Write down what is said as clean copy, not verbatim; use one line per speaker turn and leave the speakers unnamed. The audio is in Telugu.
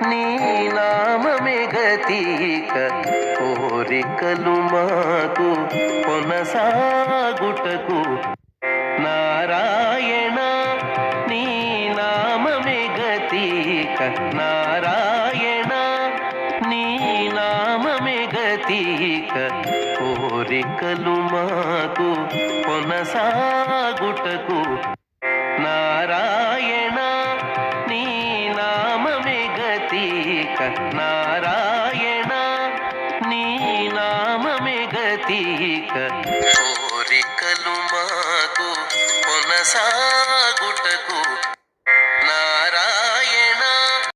నీ నామమే గతిక కోరికలు మాకు కొనసాగుటకు నారాయణ నీ నామమే గతిక నారాయణ నీ నామమే గతిక కోరికలు మాకు కొనసాగుటకు నారాయణ నీ నామమే గతిక నారాయణ నీ నామమే గతిక కోరికలు మాకు కొనసా